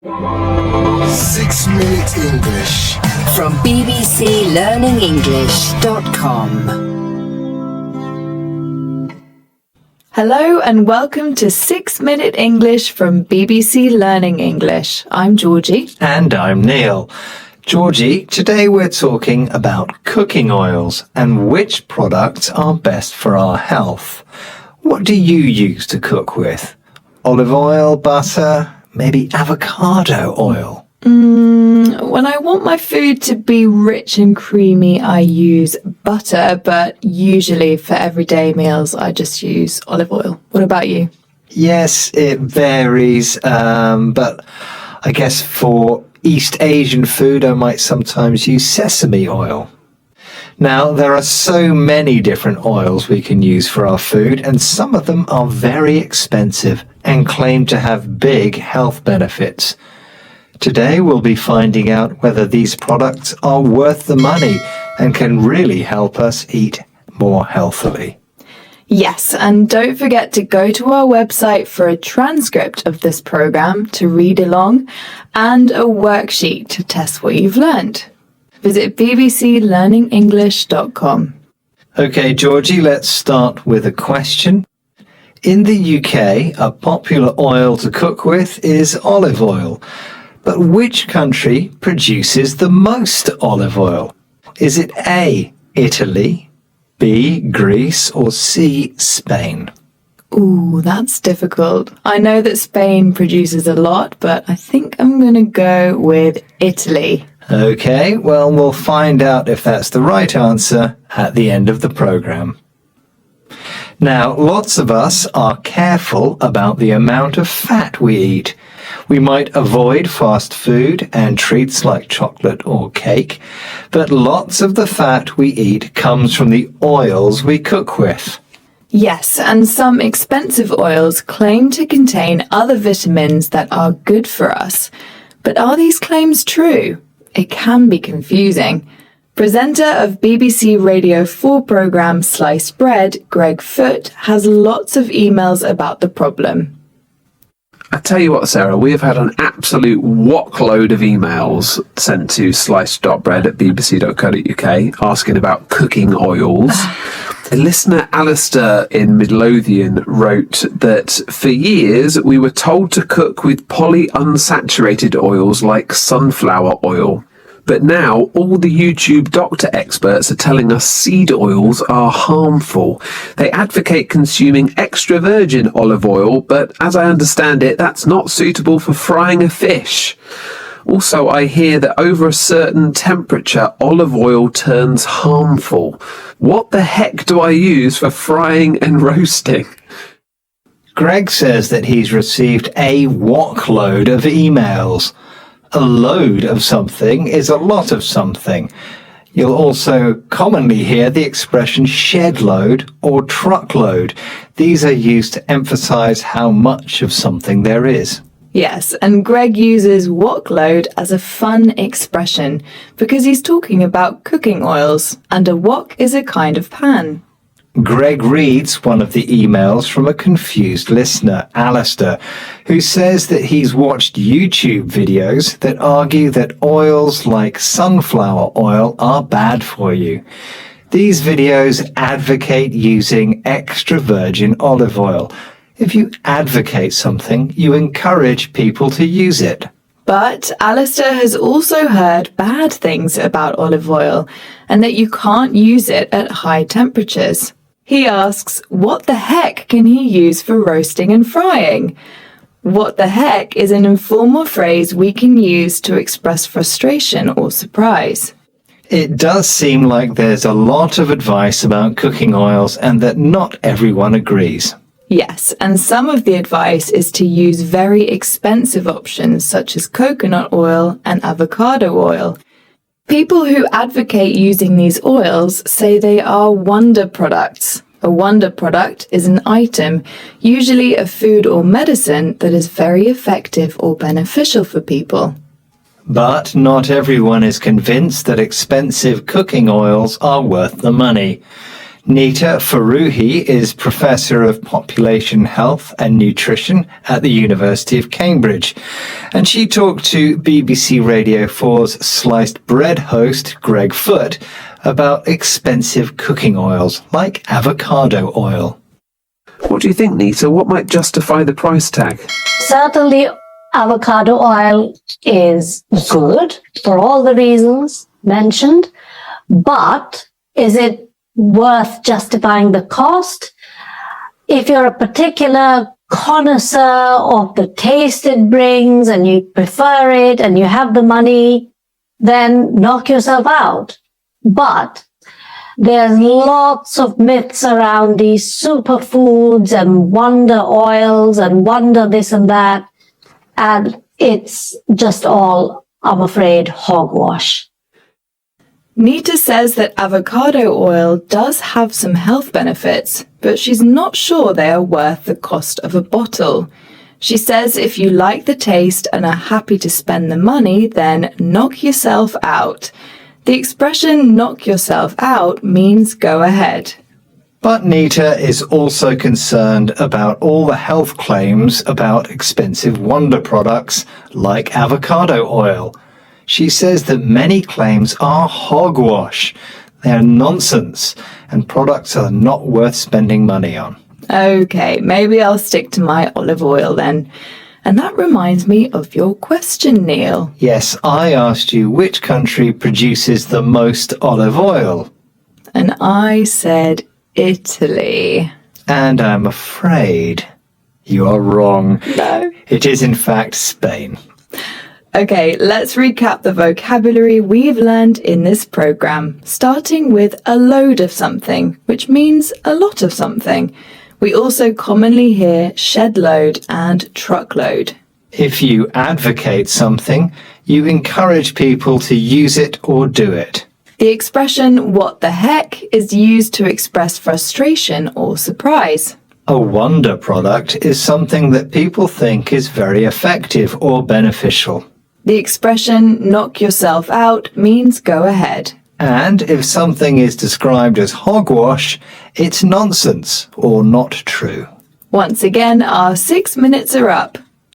6-Minute English from bbclearningenglish.com. Hello and welcome to 6-Minute English from BBC Learning English. I'm Georgie. And I'm Neil. Georgie, today we're talking about cooking oils and which products are best for our health. What do you use to cook with? Olive oil, butter, maybe avocado oil? When I want my food to be rich and creamy, I use butter, but usually for everyday meals, I just use olive oil. What about you? Yes, it varies, but I guess for East Asian food, I might sometimes use sesame oil. Now, there are so many different oils we can use for our food, and some of them are very expensive and claim to have big health benefits. Today we'll be finding out whether these products are worth the money and can really help us eat more healthily. Yes, and don't forget to go to our website for a transcript of this program to read along and a worksheet to test what you've learned. Visit bbclearningenglish.com. Okay, Georgie, let's start with a question. In the UK, a popular oil to cook with is olive oil. But which country produces the most olive oil? Is it A, Italy, B, Greece, or C, Spain? Ooh, that's difficult. I know that Spain produces a lot, but I think I'm going to go with Italy. Okay, well, we'll find out if that's the right answer at the end of the program. Now, lots of us are careful about the amount of fat we eat. We might avoid fast food and treats like chocolate or cake, but lots of the fat we eat comes from the oils we cook with. Yes, and some expensive oils claim to contain other vitamins that are good for us. But are these claims true? It can be confusing. Presenter of BBC Radio 4 programme Sliced Bread, Greg Foote, has lots of emails about the problem. I tell you what, Sarah, we have had an absolute whackload of emails sent to sliced.bread@bbc.co.uk asking about cooking oils. Listener Alistair in Midlothian wrote that for years we were told to cook with polyunsaturated oils like sunflower oil. But now all the YouTube doctor experts are telling us seed oils are harmful. They advocate consuming extra virgin olive oil, but as I understand it, that's not suitable for frying a fish. Also, I hear that over a certain temperature, olive oil turns harmful. What the heck do I use for frying and roasting? Greg says that he's received a whackload of emails. A load of something is a lot of something. You'll also commonly hear the expression shed load or truckload. These are used to emphasize how much of something there is. Yes, and Greg uses wok-load as a fun expression because he's talking about cooking oils, and a wok is a kind of pan. Greg reads one of the emails from a confused listener, Alistair, who says that he's watched YouTube videos that argue that oils like sunflower oil are bad for you. These videos advocate using extra virgin olive oil. If you advocate something, you encourage people to use it. But Alistair has also heard bad things about olive oil and that you can't use it at high temperatures. He asks, what the heck can he use for roasting and frying? What the heck is an informal phrase we can use to express frustration or surprise. It does seem like there's a lot of advice about cooking oils and that not everyone agrees. Yes, and some of the advice is to use very expensive options such as coconut oil and avocado oil. People who advocate using these oils say they are wonder products. A wonder product is an item, usually a food or medicine, that is very effective or beneficial for people. But not everyone is convinced that expensive cooking oils are worth the money. Nita Faruhi is Professor of Population Health and Nutrition at the University of Cambridge, and she talked to BBC Radio 4's Sliced Bread host Greg Foote about expensive cooking oils like avocado oil. What do you think, Nita? What might justify the price tag? Certainly, avocado oil is good for all the reasons mentioned, but is it worth justifying the cost? If you're a particular connoisseur of the taste it brings and you prefer it and you have the money, then knock yourself out. But there's lots of myths around these superfoods and wonder oils and wonder this and that. And it's just all, I'm afraid, hogwash. Nita says that avocado oil does have some health benefits, but she's not sure they are worth the cost of a bottle. She says if you like the taste and are happy to spend the money, then knock yourself out. The expression knock yourself out means go ahead. But Nita is also concerned about all the health claims about expensive wonder products like avocado oil. She says that many claims are hogwash. They're nonsense, and products are not worth spending money on. Okay, maybe I'll stick to my olive oil then. And that reminds me of your question, Neil. Yes, I asked you which country produces the most olive oil. And I said Italy. And I'm afraid you are wrong. No. It is in fact Spain. Okay, let's recap the vocabulary we've learned in this program, starting with a load of something, which means a lot of something. We also commonly hear shed load and truckload. If you advocate something, you encourage people to use it or do it. The expression what the heck is used to express frustration or surprise. A wonder product is something that people think is very effective or beneficial. The expression knock yourself out means go ahead. And if something is described as hogwash, it's nonsense or not true. Once again, our 6 minutes are up.